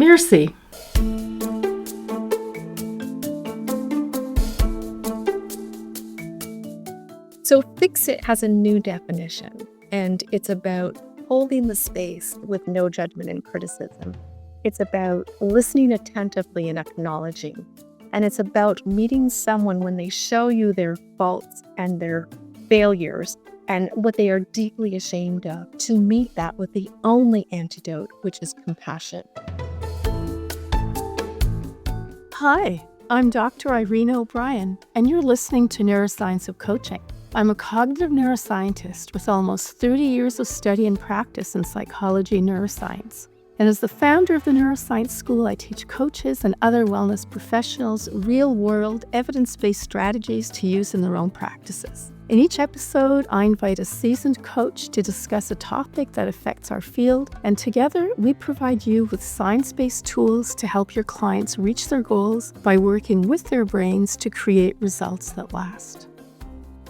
Mirasee. So Fix It has a new definition, and it's about holding the space with no judgment and criticism. It's about listening attentively and acknowledging. And it's about meeting someone when they show you their faults and their failures and what they are deeply ashamed of, to meet that with the only antidote, which is compassion. Hi, I'm Dr. Irena O'Brien, and you're listening to Neuroscience of Coaching. I'm a cognitive neuroscientist with almost 30 years of study and practice in psychology and neuroscience. And as the founder of the Neuroscience School, I teach coaches and other wellness professionals real-world, evidence-based strategies to use in their own practices. In each episode, I invite a seasoned coach to discuss a topic that affects our field, and together we provide you with science-based tools to help your clients reach their goals by working with their brains to create results that last.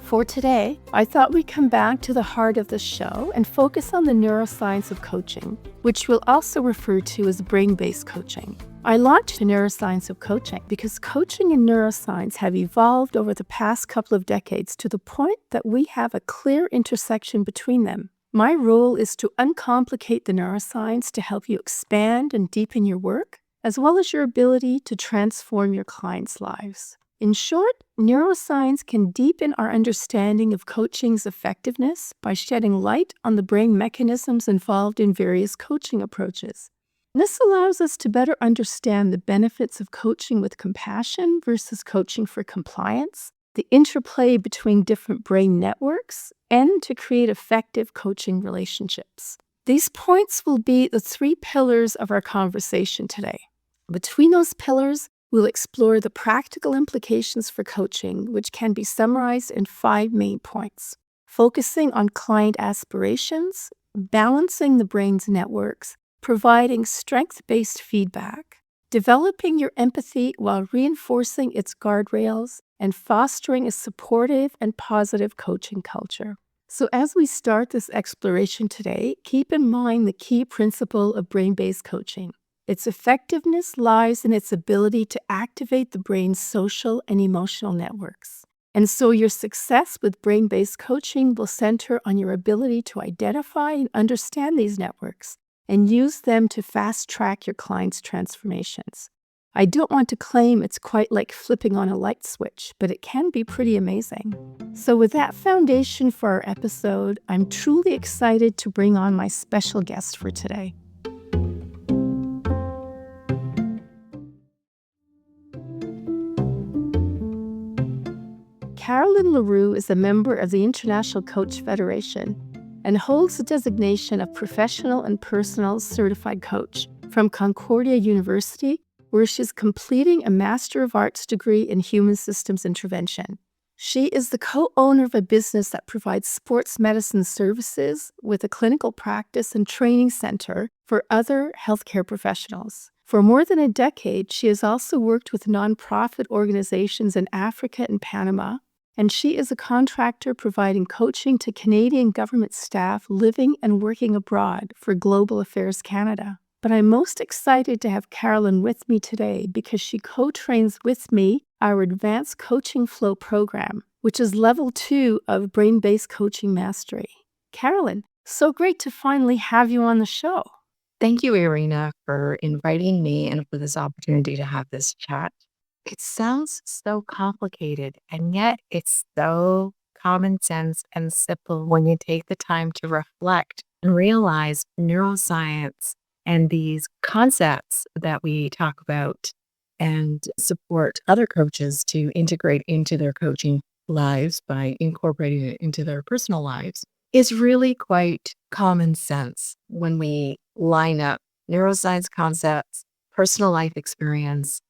For today, I thought we'd come back to the heart of the show and focus on the neuroscience of coaching, which we'll also refer to as brain-based coaching. I launched the Neuroscience of Coaching because coaching and neuroscience have evolved over the past couple of decades to the point that we have a clear intersection between them. My role is to uncomplicate the neuroscience to help you expand and deepen your work, as well as your ability to transform your clients' lives. In short, neuroscience can deepen our understanding of coaching's effectiveness by shedding light on the brain mechanisms involved in various coaching approaches. This allows us to better understand the benefits of coaching with compassion versus coaching for compliance, the interplay between different brain networks, and to create effective coaching relationships. These points will be the 3 pillars of our conversation today. Between those pillars, we'll explore the practical implications for coaching, which can be summarized in 5 main points: focusing on client aspirations, balancing the brain's networks, providing strength-based feedback, developing your empathy while reinforcing its guardrails, and fostering a supportive and positive coaching culture. So as we start this exploration today, keep in mind the key principle of brain-based coaching. Its effectiveness lies in its ability to activate the brain's social and emotional networks. And so your success with brain-based coaching will center on your ability to identify and understand these networks and use them to fast-track your clients' transformations. I don't want to claim it's quite like flipping on a light switch, but it can be pretty amazing. So with that foundation for our episode, I'm truly excited to bring on my special guest for today. Caroline Leroux is a member of the International Coach Federation and holds the designation of Professional and Personal Certified Coach from Concordia University, where she's completing a Master of Arts degree in Human Systems Intervention. She is the co-owner of a business that provides sports medicine services with a clinical practice and training center for other healthcare professionals. For more than a decade, she has also worked with nonprofit organizations in Africa and Panama, and she is a contractor providing coaching to Canadian government staff living and working abroad for Global Affairs Canada. But I'm most excited to have Caroline with me today because she co-trains with me our Advanced Coaching Flow program, which is level 2 of brain-based coaching mastery. Caroline, so great to finally have you on the show. Thank you, Irena, for inviting me and for this opportunity to have this chat. It sounds so complicated, and yet it's so common sense and simple when you take the time to reflect and realize neuroscience and these concepts that we talk about and support other coaches to integrate into their coaching lives by incorporating it into their personal lives is really quite common sense when we line up neuroscience concepts, personal life experience,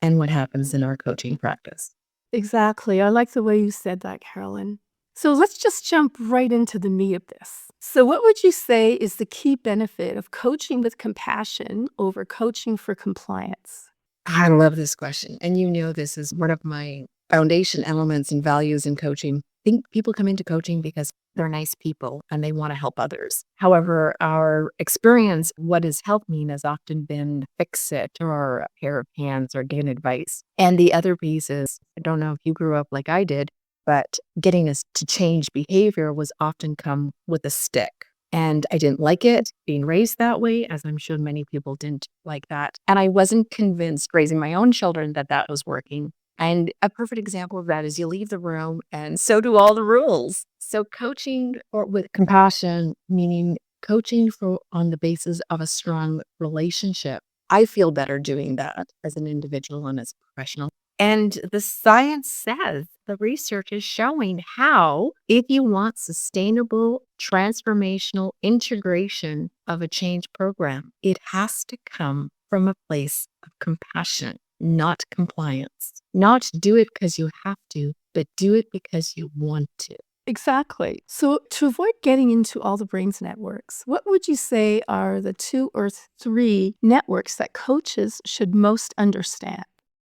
and what happens in our coaching practice. Exactly. I like the way you said that, Caroline. So let's just jump right into the meat of this. So what would you say is the key benefit of coaching with compassion over coaching for compliance? I love this question. And you know, this is one of my foundation elements and values in coaching. think people come into coaching because they're nice people and they want to help others. However, our experience, what has helped me has often been fix it or a pair of hands or give advice. And the other piece is, I don't know if you grew up like I did, but getting us to change behavior was often come with a stick. And I didn't like it being raised that way, as I'm sure many people didn't like that. And I wasn't convinced raising my own children that that was working. And a perfect example of that is you leave the room and so do all the rules. So coaching or with compassion, meaning coaching on the basis of a strong relationship. I feel better doing that as an individual and as a professional. And the science says, the research is showing how, if you want sustainable, transformational integration of a change program, it has to come from a place of compassion, not compliance. Not do it because you have to, but do it because you want to. Exactly. So, to avoid getting into all the brain's networks, what would you say are the 2 or 3 networks that coaches should most understand?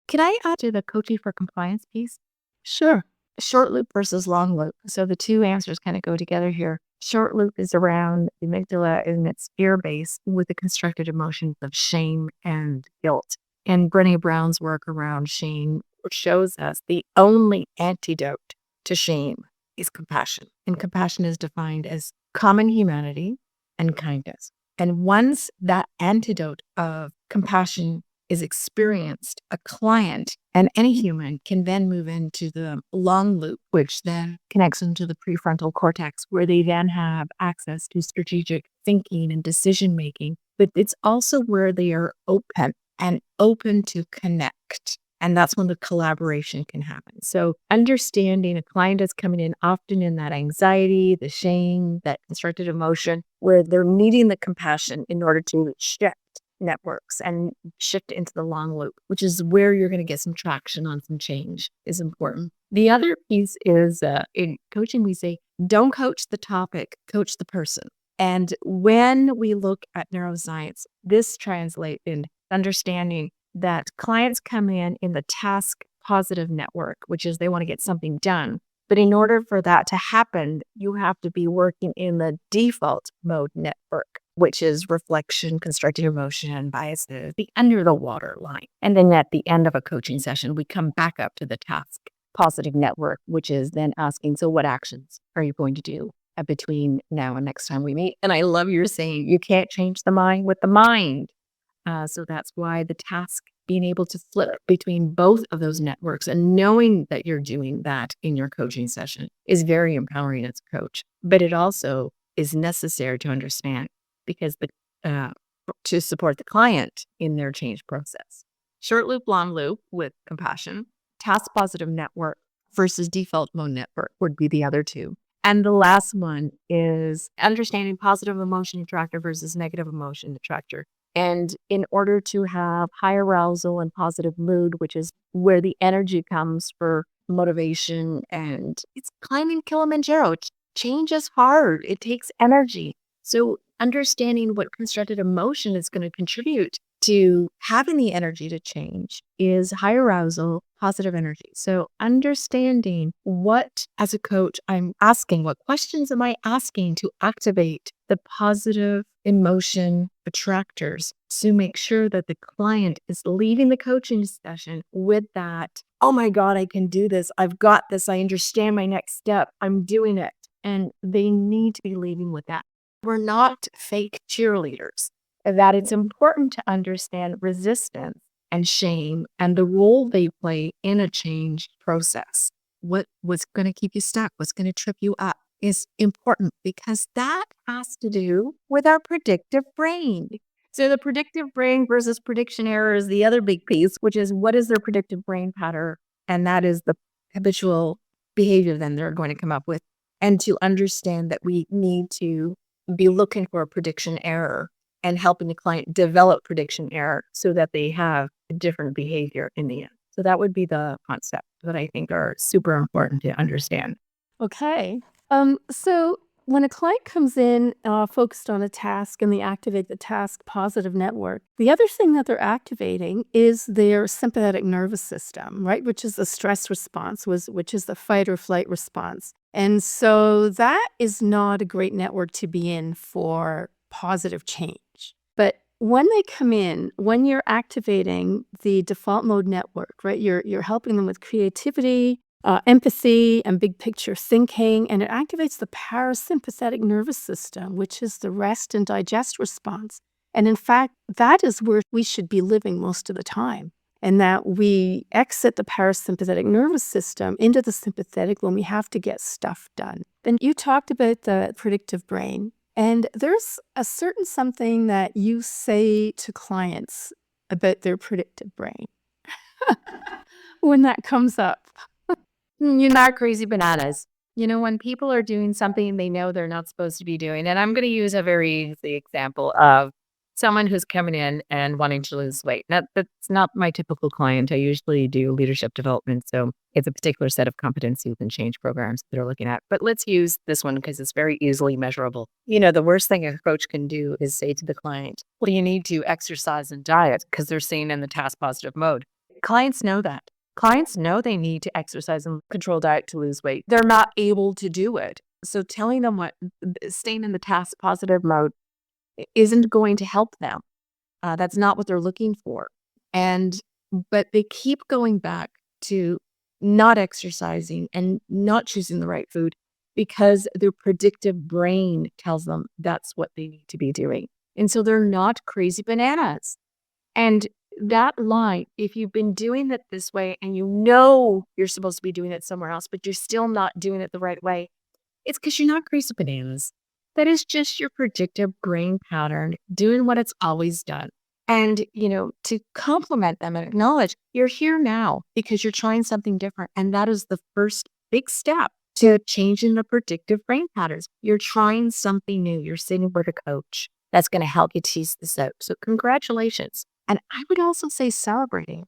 Can I add to the coaching for compliance piece? Sure. Short loop versus long loop. So the two answers kind of go together here. Short loop is around the amygdala and it's fear-based with the constructed emotions of shame and guilt. And Brené Brown's work around shame shows us the only antidote to shame is compassion. And compassion is defined as common humanity and kindness. And once that antidote of compassion is experienced, a client and any human can then move into the long loop, which then connects into the prefrontal cortex, where they then have access to strategic thinking and decision making. But it's also where they are open to connect. And that's when the collaboration can happen. So understanding a client is coming in often in that anxiety, the shame, that constructed emotion, where they're needing the compassion in order to shift networks and shift into the long loop, which is where you're going to get some traction on some change is important. The other piece is in coaching, we say, don't coach the topic, coach the person. And when we look at neuroscience, this translates in understanding that clients come in the task positive network, which is they want to get something done. But in order for that to happen, you have to be working in the default mode network, which is reflection, constructive emotion, biases, the under the water line. And then at the end of a coaching session, we come back up to the task positive network, which is then asking, so what actions are you going to do between now and next time we meet? And I love your saying, you can't change the mind with the mind. So that's why the task, being able to flip between both of those networks and knowing that you're doing that in your coaching session is very empowering as a coach. But it also is necessary to understand because to support the client in their change process. Short loop, long loop with compassion, task positive network versus default mode network would be the other two. And the last one is understanding positive emotion attractor versus negative emotion attractor. And in order to have high arousal and positive mood, which is where the energy comes for motivation, and it's climbing Kilimanjaro. Change is hard. It takes energy. So understanding what constructed emotion is going to contribute to having the energy to change is high arousal, positive energy. So understanding what, as a coach, I'm asking, what questions am I asking to activate the positive emotion attractors to make sure that the client is leaving the coaching session with that, oh my God, I can do this. I've got this. I understand my next step. I'm doing it. And they need to be leaving with that. We're not fake cheerleaders. That it's important to understand resistance and shame and the role they play in a change process. What's going to keep you stuck? What's going to trip you up is important because that has to do with our predictive brain. So the predictive brain versus prediction error is the other big piece, which is what is their predictive brain pattern? And that is the habitual behavior then they're going to come up with. And to understand that we need to be looking for a prediction error and helping the client develop prediction error so that they have a different behavior in the end. So that would be the concept that I think are super important to understand. Okay. So When a client comes in focused on a task and they activate the task positive network, the other thing that they're activating is their sympathetic nervous system, right? Which is the stress response, which is the fight or flight response. And so that is not a great network to be in for positive change. But when they come in, when you're activating the default mode network, right, you're helping them with creativity, empathy, and big picture thinking, and it activates the parasympathetic nervous system, which is the rest and digest response. And in fact, that is where we should be living most of the time. And that we exit the parasympathetic nervous system into the sympathetic when we have to get stuff done. Then you talked about the predictive brain. And there's a certain something that you say to clients about their predictive brain when that comes up. You're not crazy bananas. When people are doing something they know they're not supposed to be doing, and I'm going to use a very easy example of someone who's coming in and wanting to lose weight. Now, that's not my typical client. I usually do leadership development. So it's a particular set of competencies and change programs that they're looking at. But let's use this one because it's very easily measurable. The worst thing a coach can do is say to the client, well, you need to exercise and diet because they're staying in the task positive mode. Clients know that. Clients know they need to exercise and control diet to lose weight. They're not able to do it. So telling them staying in the task positive mode isn't going to help them. That's not what they're looking for. But they keep going back to not exercising and not choosing the right food because their predictive brain tells them that's what they need to be doing. And so they're not crazy bananas. And that line, if you've been doing it this way and you're supposed to be doing it somewhere else, but you're still not doing it the right way, it's because you're not crazy bananas. That is just your predictive brain pattern doing what it's always done. And, to compliment them and acknowledge you're here now because you're trying something different. And that is the first big step to changing the predictive brain patterns. You're trying something new. You're sitting with a coach that's going to help you tease this out. So congratulations. And I would also say celebrating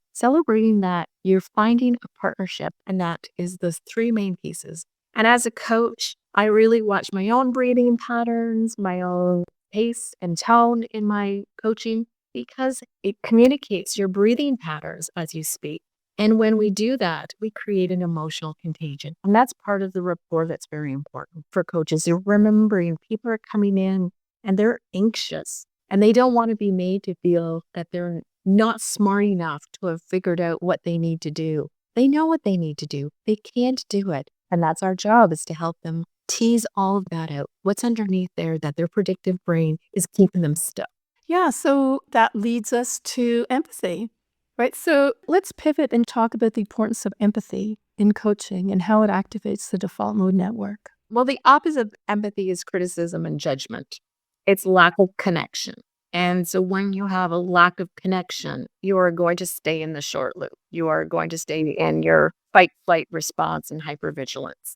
that you're finding a partnership. And that is the three main pieces. And as a coach, I really watch my own breathing patterns, my own pace and tone in my coaching, because it communicates your breathing patterns as you speak. And when we do that, we create an emotional contagion. And that's part of the rapport that's very important for coaches. You're remembering people are coming in and they're anxious and they don't want to be made to feel that they're not smart enough to have figured out what they need to do. They know what they need to do. They can't do it. And that's our job, is to help them tease all of that out. What's underneath there that their predictive brain is keeping them stuck. Yeah, so that leads us to empathy, right? So let's pivot and talk about the importance of empathy in coaching and how it activates the default mode network. Well, the opposite of empathy is criticism and judgment. It's lack of connection. And so when you have a lack of connection, you are going to stay in the short loop. You are going to stay in your fight, flight response and hypervigilance.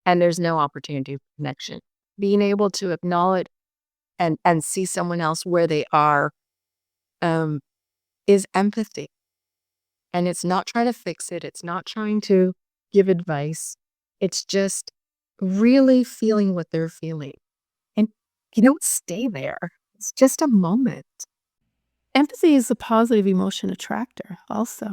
And there's no opportunity for connection. Being able to acknowledge and see someone else where they are is empathy. And it's not trying to fix it. It's not trying to give advice. It's just really feeling what they're feeling. And you don't stay there. It's just a moment. Empathy is a positive emotion attractor also,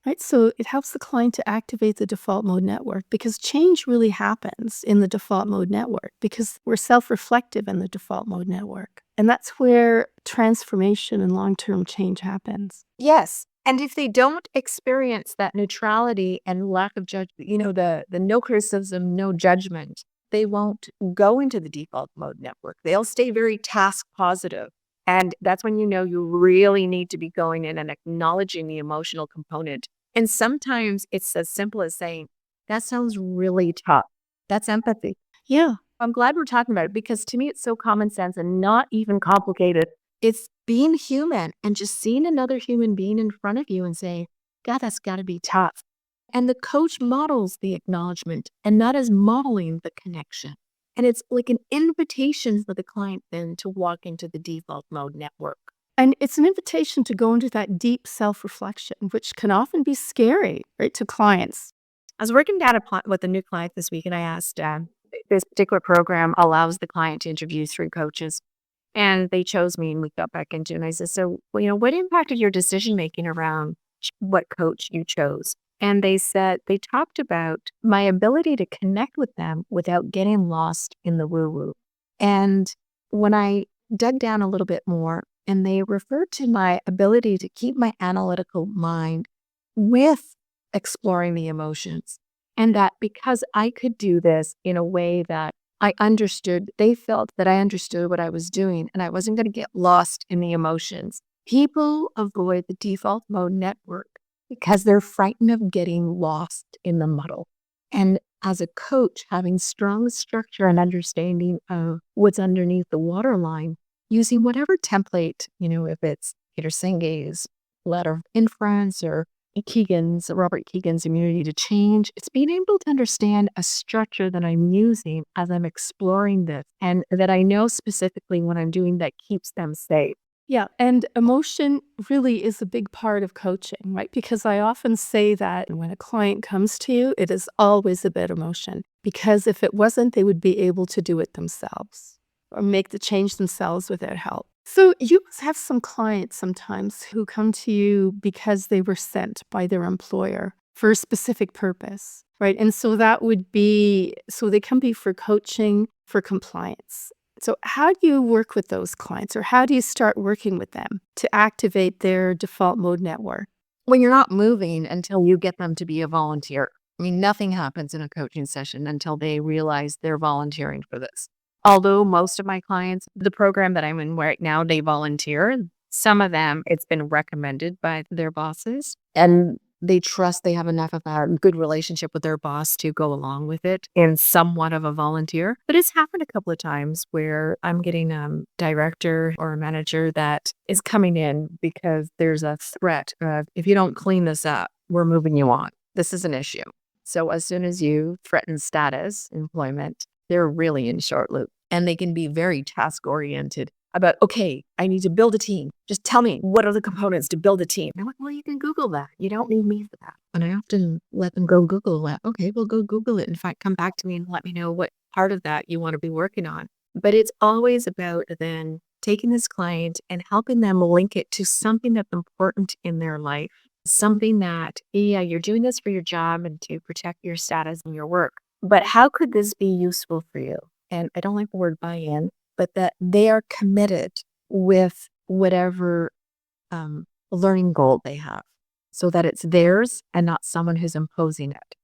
right? So it helps the client to activate the default mode network, because change really happens in the default mode network because we're self-reflective in the default mode network. And that's where transformation and long-term change happens. Yes. And if they don't experience that neutrality and lack of judgment, the no criticism, no judgment, they won't go into the default mode network. They'll stay very task positive. And that's when you really need to be going in and acknowledging the emotional component. And sometimes it's as simple as saying, that sounds really tough. That's empathy. Yeah. I'm glad we're talking about it, because to me, it's so common sense and not even complicated. It's being human and just seeing another human being in front of you and saying, God, that's got to be tough. And the coach models the acknowledgement, and that is modeling the connection. And it's like an invitation for the client then to walk into the default mode network. And it's an invitation to go into that deep self-reflection, which can often be scary, right, to clients. I was working down with a new client this week, and I asked, this particular program allows the client to interview 3 coaches. And they chose me and we got back into it. And I said, so, what impacted your decision making around what coach you chose? And they said, they talked about my ability to connect with them without getting lost in the woo woo. And when I dug down a little bit more, and they referred to my ability to keep my analytical mind with exploring the emotions. And that because I could do this in a way that I understood, they felt that I understood what I was doing and I wasn't going to get lost in the emotions. People avoid the default mode network because they're frightened of getting lost in the muddle. And as a coach, having strong structure and understanding of what's underneath the waterline, using whatever template, if it's Peter Senge's letter of inference or Robert Keegan's immunity to change, it's being able to understand a structure that I'm using as I'm exploring this and that I know specifically what I'm doing that keeps them safe. Yeah, and emotion really is a big part of coaching, right? Because I often say that when a client comes to you, it is always about emotion. Because if it wasn't, they would be able to do it themselves or make the change themselves without help. So you must have some clients sometimes who come to you because they were sent by their employer for a specific purpose, right? And so that would be, so they can be for coaching, for compliance. So how do you work with those clients, or how do you start working with them to activate their default mode network? When you're not moving until you get them to be a volunteer. I mean, nothing happens in a coaching session until they realize they're volunteering for this. Although most of my clients, the program that I'm in right now, they volunteer. Some of them, it's been recommended by their bosses and they trust they have enough of a good relationship with their boss to go along with it in somewhat of a volunteer. But it's happened a couple of times where I'm getting a director or a manager that is coming in because there's a threat of, if you don't clean this up, we're moving you on. This is an issue. So as soon as you threaten status, employment, they're really in short loop. And they can be very task oriented about, okay, I need to build a team. Just tell me, what are the components to build a team? I'm like, well, you can Google that. You don't need me for that. And I often let them go Google that. Okay, well, go Google it. In fact, come back to me and let me know what part of that you want to be working on. But it's always about then taking this client and helping them link it to something that's important in their life. Something that, yeah, you're doing this for your job and to protect your status and your work. But how could this be useful for you? And I don't like the word buy-in, but that they are committed with whatever learning goal they have so that it's theirs and not someone who's imposing it.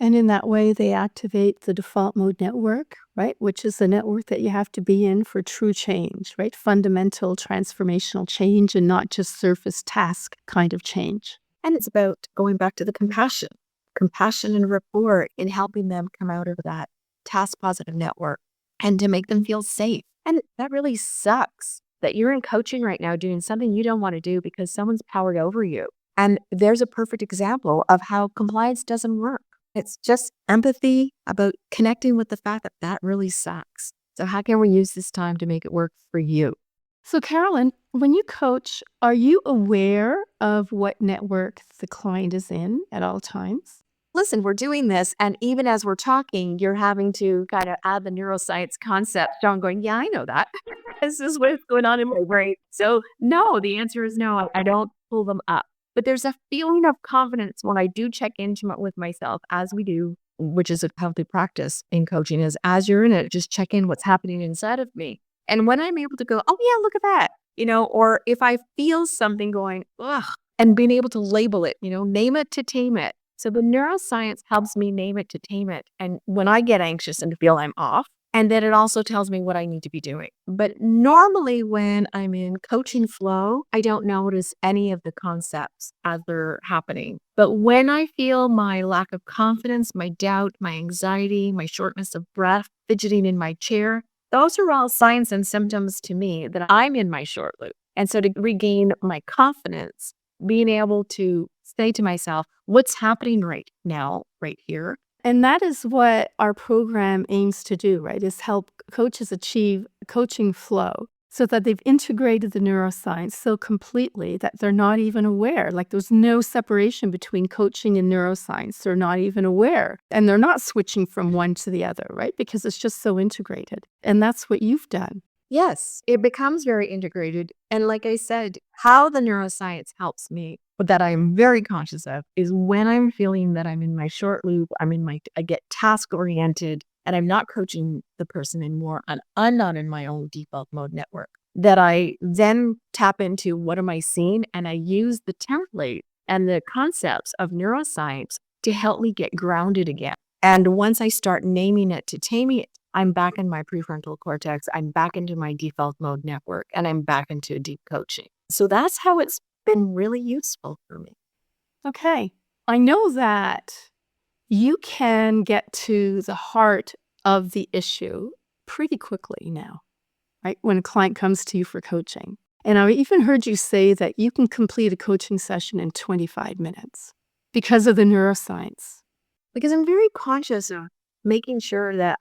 And in that way, they activate the default mode network, right? Which is the network that you have to be in for true change, right? Fundamental transformational change and not just surface task kind of change. And it's about going back to the compassion and rapport in helping them come out of that task positive network and to make them feel safe. And that really sucks that you're in coaching right now doing something you don't want to do because someone's powered over you. And there's a perfect example of how compliance doesn't work. It's just empathy about connecting with the fact that that really sucks. So how can we use this time to make it work for you? So Caroline, when you coach, are you aware of what network the client is in at all times? Listen, we're doing this. And even as we're talking, you're having to kind of add the neuroscience concept. So I'm going, yeah, I know that. This is what's going on in my brain. So no, the answer is no, I don't pull them up. But there's a feeling of confidence when I do check in with myself, as we do, which is a healthy practice in coaching, is as you're in it, just check in what's happening inside of me. And when I'm able to go, oh yeah, look at that, or if I feel something going, ugh, and being able to label it, name it to tame it. So the neuroscience helps me name it to tame it. And when I get anxious and feel I'm off, and then it also tells me what I need to be doing. But normally when I'm in coaching flow, I don't notice any of the concepts as they're happening. But when I feel my lack of confidence, my doubt, my anxiety, my shortness of breath, fidgeting in my chair, those are all signs and symptoms to me that I'm in my short loop. And so to regain my confidence, being able to say to myself, what's happening right now, right here? And that is what our program aims to do, right? Is help coaches achieve coaching flow. so that they've integrated the neuroscience so completely that they're not even aware. Like there's no separation between coaching and neuroscience. They're not even aware. And they're not switching from one to the other, right? Because it's just so integrated. And that's what you've done. Yes, it becomes very integrated. And like I said, how the neuroscience helps me, but that I'm very conscious of, is when I'm feeling that I'm in my short loop, I get task oriented, and I'm not coaching the person anymore, and I'm not in my own default mode network, that I then tap into what am I seeing, and I use the template and the concepts of neuroscience to help me get grounded again. And once I start naming it to taming it, I'm back in my prefrontal cortex, I'm back into my default mode network, and I'm back into deep coaching. So that's how it's been really useful for me. Okay. I know that you can get to the heart of the issue pretty quickly now, right? When a client comes to you for coaching. And I even heard you say that you can complete a coaching session in 25 minutes because of the neuroscience. Because I'm very conscious of making sure that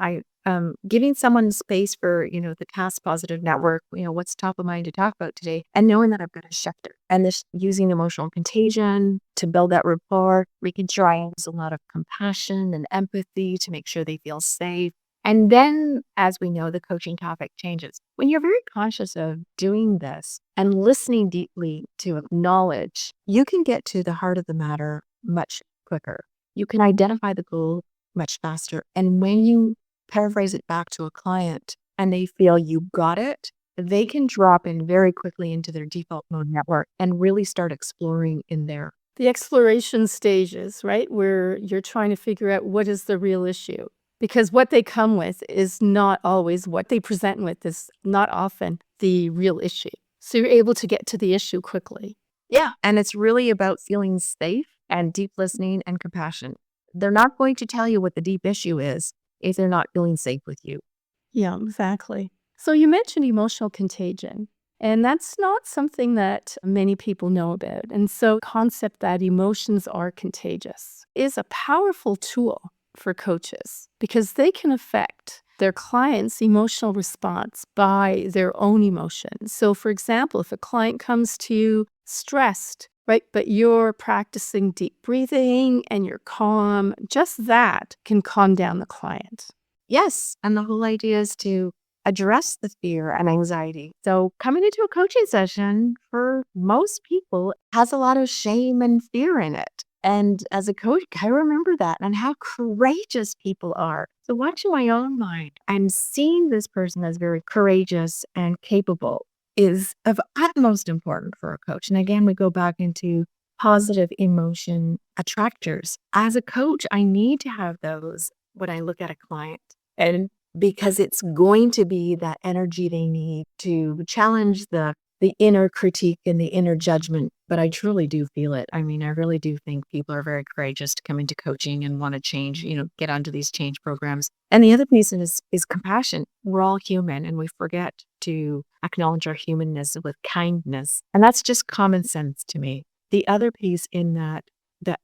giving someone space for, the task positive network, what's top of mind to talk about today, and knowing that I've got a shifter, and this using emotional contagion to build that rapport, making sure I use a lot of compassion and empathy to make sure they feel safe. And then, as we know, the coaching topic changes. When you're very conscious of doing this and listening deeply to acknowledge, you can get to the heart of the matter much quicker. You can identify the goal much faster. And when you paraphrase it back to a client and they feel you got it, they can drop in very quickly into their default mode network and really start exploring in there. The exploration stages, right? Where you're trying to figure out what is the real issue. Because what they come with is not always what they present with is not often the real issue. So you're able to get to the issue quickly. Yeah. And it's really about feeling safe and deep listening and compassion. They're not going to tell you what the deep issue is if they're not feeling safe with you. Yeah, exactly. So you mentioned emotional contagion, and that's not something that many people know about. And so concept that emotions are contagious is a powerful tool for coaches because they can affect their client's emotional response by their own emotions. So for example, if a client comes to you stressed, right, but you're practicing deep breathing and you're calm, just that can calm down the client. Yes. And the whole idea is to address the fear and anxiety. So coming into a coaching session for most people has a lot of shame and fear in it. And as a coach, I remember that and how courageous people are. So watching my own mind and seeing this person as very courageous and capable is of utmost importance for a coach. And again, we go back into positive emotion attractors. As a coach, I need to have those when I look at a client. And because it's going to be that energy they need to challenge the inner critique and the inner judgment. But I truly do feel it. I mean, I really do think people are very courageous to come into coaching and want to change, get onto these change programs. And the other piece is compassion. We're all human and we forget to acknowledge our humanness with kindness. And that's just common sense to me. The other piece in that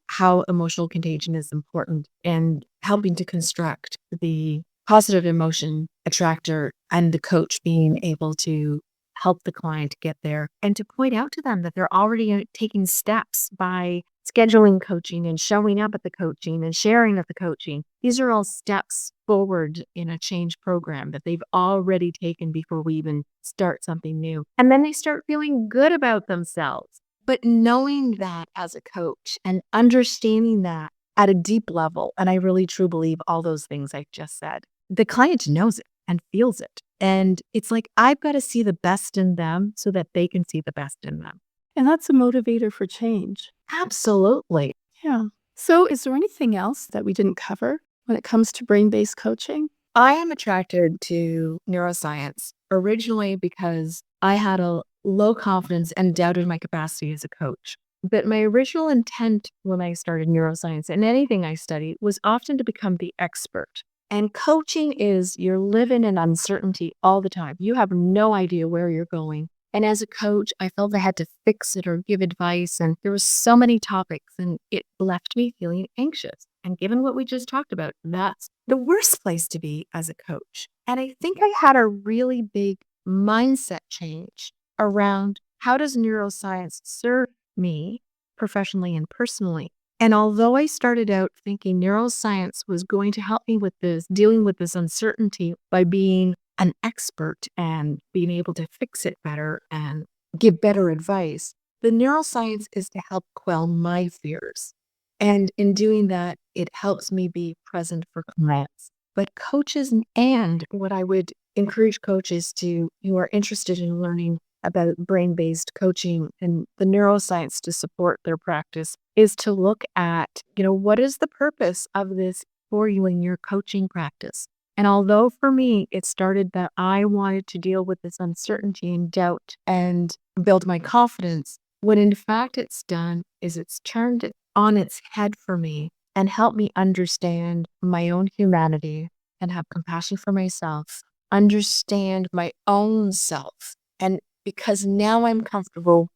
how emotional contagion is important and helping to construct the positive emotion attractor and the coach being able to help the client get there and to point out to them that they're already taking steps by scheduling coaching and showing up at the coaching and sharing at the coaching. These are all steps forward in a change program that they've already taken before we even start something new. And then they start feeling good about themselves. But knowing that as a coach and understanding that at a deep level, and I really truly believe all those things I just said, the client knows it and feels it. And it's like, I've got to see the best in them so that they can see the best in them. And that's a motivator for change. Absolutely. Yeah. So is there anything else that we didn't cover when it comes to brain-based coaching? I am attracted to neuroscience originally because I had a low confidence and doubted my capacity as a coach. But my original intent when I started neuroscience and anything I studied was often to become the expert. And coaching is you're living in uncertainty all the time. You have no idea where you're going. And as a coach, I felt I had to fix it or give advice. And there were so many topics and it left me feeling anxious. And given what we just talked about, that's the worst place to be as a coach. And I think I had a really big mindset change around how does neuroscience serve me professionally and personally. And although I started out thinking neuroscience was going to help me with this, dealing with this uncertainty by being an expert and being able to fix it better and give better advice, the neuroscience is to help quell my fears. And in doing that, it helps me be present for clients. But coaches, and what I would encourage coaches to, who are interested in learning about brain-based coaching and the neuroscience to support their practice, is to look at, what is the purpose of this for you in your coaching practice? And although for me, it started that I wanted to deal with this uncertainty and doubt and build my confidence, what in fact it's done is it's turned it on its head for me and helped me understand my own humanity and have compassion for myself, understand my own self. And because now I'm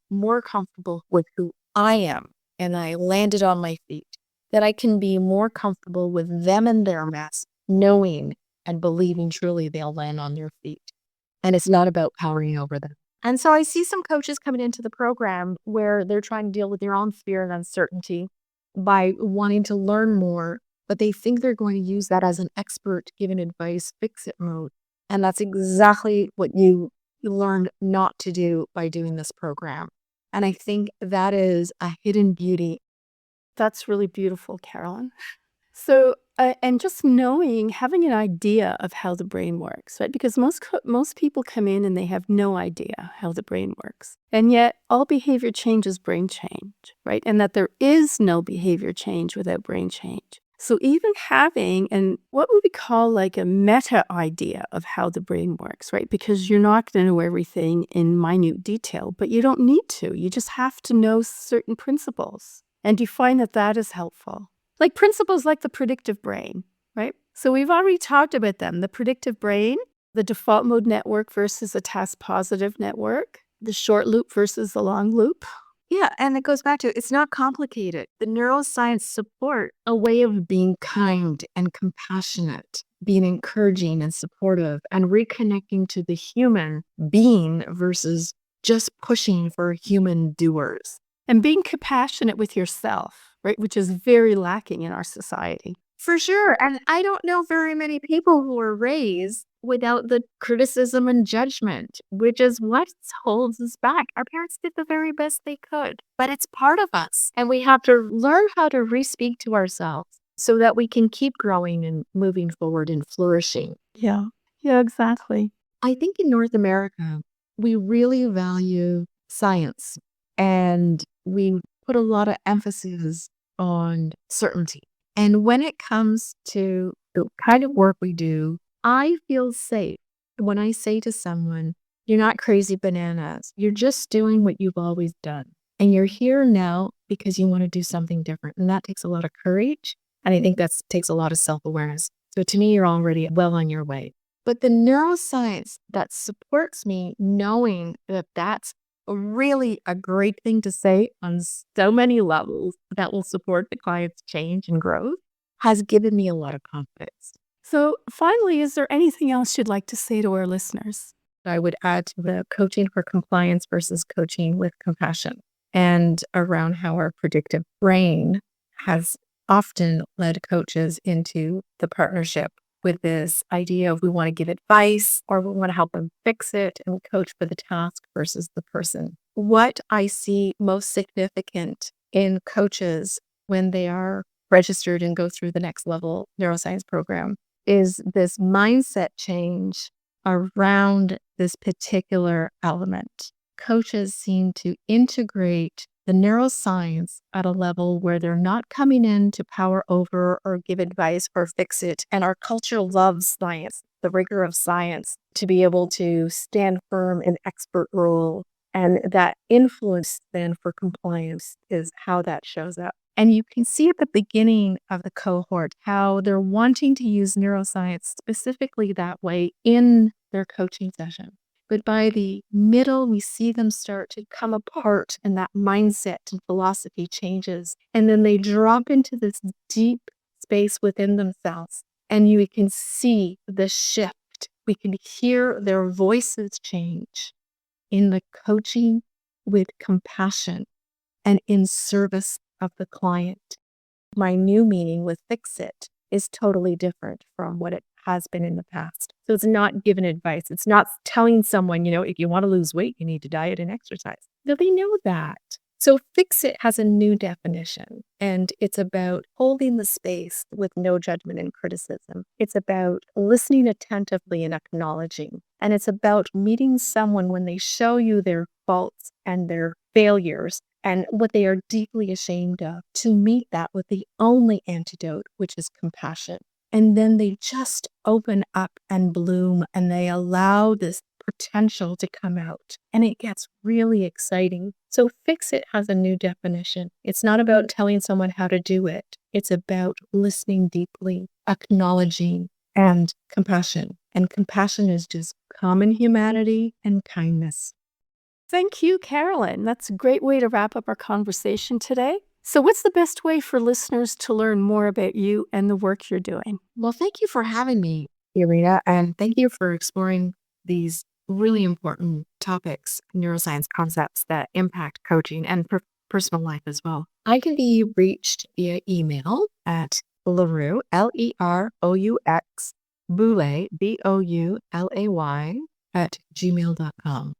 more comfortable with who I am, and I landed on my feet, that I can be more comfortable with them and their mess, knowing and believing truly they'll land on their feet. And it's not about powering over them. And so I see some coaches coming into the program where they're trying to deal with their own fear and uncertainty by wanting to learn more, but they think they're going to use that as an expert giving advice, fix it mode. And that's exactly what you learned not to do by doing this program. And I think that is a hidden beauty. That's really beautiful, Caroline. So, and just knowing, having an idea of how the brain works, right? Because most people come in and they have no idea how the brain works. And yet all behavior change is brain change, right? And that there is no behavior change without brain change. So even having, and what would we call like a meta idea of how the brain works, right? Because you're not going to know everything in minute detail, but you don't need to. You just have to know certain principles. And you find that that is helpful. Like principles like the predictive brain, right? So we've already talked about them. The predictive brain, the default mode network versus a task positive network, the short loop versus the long loop. Yeah, and it goes back to, it's not complicated. The neuroscience support a way of being kind and compassionate, being encouraging and supportive, and reconnecting to the human being versus just pushing for human doers. And being compassionate with yourself, right? Which is very lacking in our society. For sure. And I don't know very many people who were raised without the criticism and judgment, which is what holds us back. Our parents did the very best they could, but it's part of us. And we have to learn how to re-speak to ourselves so that we can keep growing and moving forward and flourishing. Yeah, exactly. I think in North America, we really value science and we put a lot of emphasis on certainty. And when it comes to the kind of work we do, I feel safe when I say to someone, you're not crazy bananas. You're just doing what you've always done. And you're here now because you want to do something different. And that takes a lot of courage. And I think that takes a lot of self-awareness. So to me, you're already well on your way. But the neuroscience that supports me knowing that that's really a great thing to say on so many levels that will support the client's change and growth has given me a lot of confidence. So finally, is there anything else you'd like to say to our listeners? I would add to the coaching for compliance versus coaching with compassion, and around how our predictive brain has often led coaches into the partnership with this idea of we want to give advice or we want to help them fix it and coach for the task versus the person. What I see most significant in coaches when they are registered and go through the next level neuroscience program is this mindset change around this particular element. Coaches seem to integrate the neuroscience at a level where they're not coming in to power over or give advice or fix it. And our culture loves science, the rigor of science, to be able to stand firm in expert role. And that influence then for compliance is how that shows up. And you can see at the beginning of the cohort how they're wanting to use neuroscience specifically that way in their coaching session. But by the middle, we see them start to come apart and that mindset and philosophy changes. And then they drop into this deep space within themselves. And you can see the shift We can hear their voices change in the coaching with compassion and in service of the client. My new meaning with fix it is totally different from what it has been in the past. So it's not giving advice. It's not telling someone, if you want to lose weight, you need to diet and exercise. No, they know that. So fix it has a new definition, and it's about holding the space with no judgment and criticism. It's about listening attentively and acknowledging. And it's about meeting someone when they show you their faults and their failures and what they are deeply ashamed of, to meet that with the only antidote, which is compassion. And then they just open up and bloom, and they allow this potential to come out. And it gets really exciting. So fix it has a new definition. It's not about telling someone how to do it. It's about listening deeply, acknowledging, and compassion. And compassion is just common humanity and kindness. Thank you, Caroline. That's a great way to wrap up our conversation today. So what's the best way for listeners to learn more about you and the work you're doing? Well, thank you for having me, Irena, and thank you for exploring these really important topics, neuroscience concepts that impact coaching and personal life as well. I can be reached via email at Leroux, L-E-R-O-U-X, Boulay, B-O-U-L-A-Y, at gmail.com.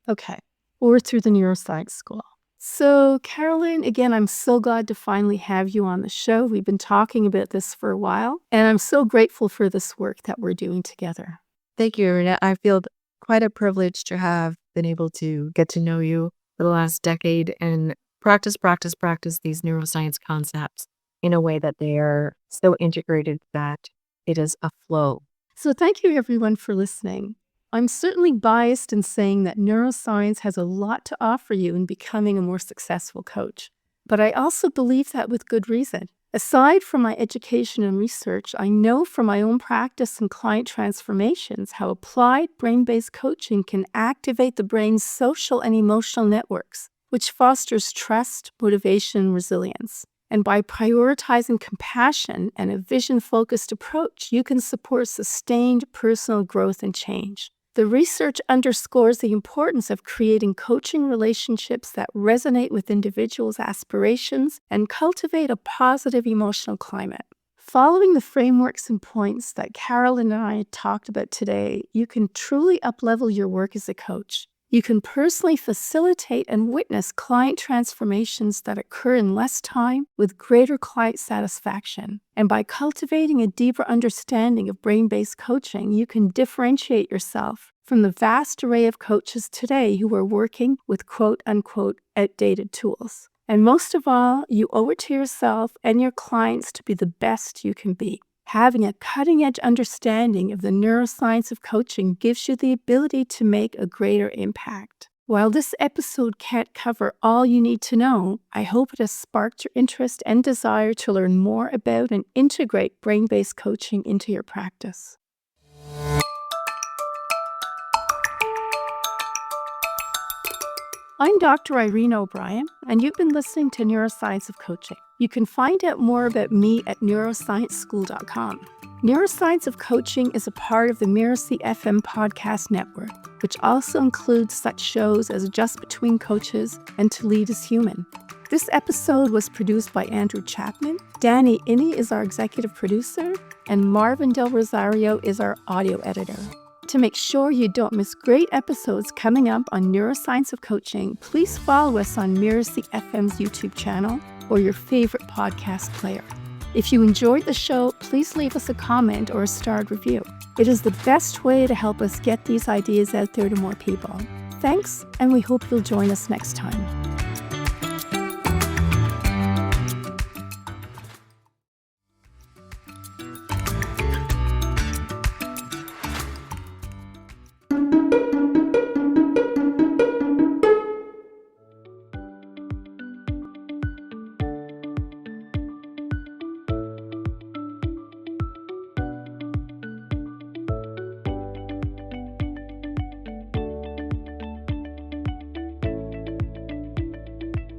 Okay, we're through the neuroscience school. So, Caroline, again, I'm so glad to finally have you on the show. We've been talking about this for a while, and I'm so grateful for this work that we're doing together. Thank you, Irena. I feel quite a privilege to have been able to get to know you for the last decade and practice these neuroscience concepts in a way that they are so integrated that it is a flow. So thank you, everyone, for listening. I'm certainly biased in saying that neuroscience has a lot to offer you in becoming a more successful coach. But I also believe that with good reason. Aside from my education and research, I know from my own practice and client transformations how applied brain-based coaching can activate the brain's social and emotional networks, which fosters trust, motivation, and resilience. And by prioritizing compassion and a vision-focused approach, you can support sustained personal growth and change. The research underscores the importance of creating coaching relationships that resonate with individuals' aspirations and cultivate a positive emotional climate. Following the frameworks and points that Caroline and I talked about today, you can truly uplevel your work as a coach. You can personally facilitate and witness client transformations that occur in less time with greater client satisfaction. And by cultivating a deeper understanding of brain-based coaching, you can differentiate yourself from the vast array of coaches today who are working with quote-unquote outdated tools. And most of all, you owe it to yourself and your clients to be the best you can be. Having a cutting-edge understanding of the neuroscience of coaching gives you the ability to make a greater impact. While this episode can't cover all you need to know, I hope it has sparked your interest and desire to learn more about and integrate brain-based coaching into your practice. I'm Dr. Irena O'Brien, and you've been listening to Neuroscience of Coaching. You can find out more about me at neuroscienceschool.com. Neuroscience of Coaching is a part of the Mirasee FM podcast network, which also includes such shows as Just Between Coaches and To Lead is Human. This episode was produced by Andrew Chapman. Danny Inney is our executive producer, and Marvin Del Rosario is our audio editor. To make sure you don't miss great episodes coming up on Neuroscience of Coaching, please follow us on Mirasee FM's YouTube channel or your favorite podcast player. If you enjoyed the show, please leave us a comment or a starred review. It is the best way to help us get these ideas out there to more people. Thanks, and we hope you'll join us next time.